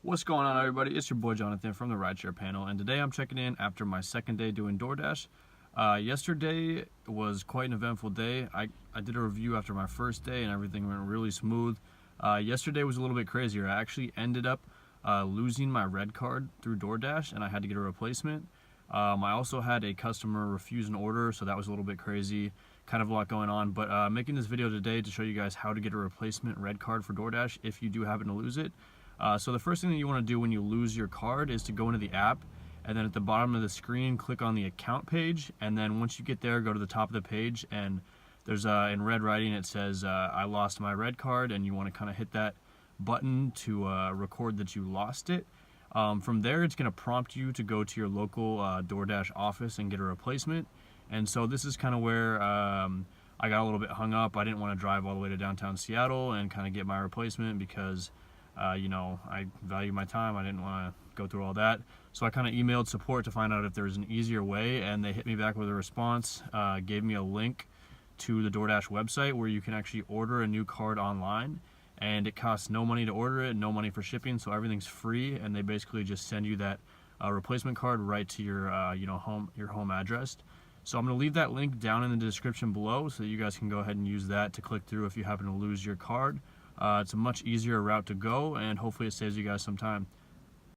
What's going on, everybody? It's your boy Jonathan from the Rideshare panel, and today I'm checking in after my second day doing DoorDash. Yesterday was quite an eventful day. I did a review after my first day and everything went really smooth. Yesterday was a little bit crazier. I actually ended up losing my red card through DoorDash and I had to get a replacement. I also had a customer refuse an order, so that was a little bit crazy. Kind of a lot going on, but making this video today to show you guys how to get a replacement red card for DoorDash if you do happen to lose it. So the first thing that you want to do when you lose your card is to go into the app, and then at the bottom of the screen click on the account page, and then once you get there, go to the top of the page, and there's in red writing it says I lost my red card, and you want to kind of hit that button to record that you lost it. From there, it's going to prompt you to go to your local DoorDash office and get a replacement. And so this is kind of where I got a little bit hung up. I didn't want to drive all the way to downtown Seattle and kind of get my replacement because you know, I value my time. I didn't want to go through all that. So I kind of emailed support to find out if there's an easier way, and they hit me back with a response, gave me a link to the DoorDash website where you can actually order a new card online, and it costs no money to order it, no money for shipping, so everything's free, and they basically just send you that replacement card right to your your home address. So I'm going to leave that link down in the description below so that you guys can go ahead and use that to click through if you happen to lose your card. It's a much easier route to go, and hopefully it saves you guys some time.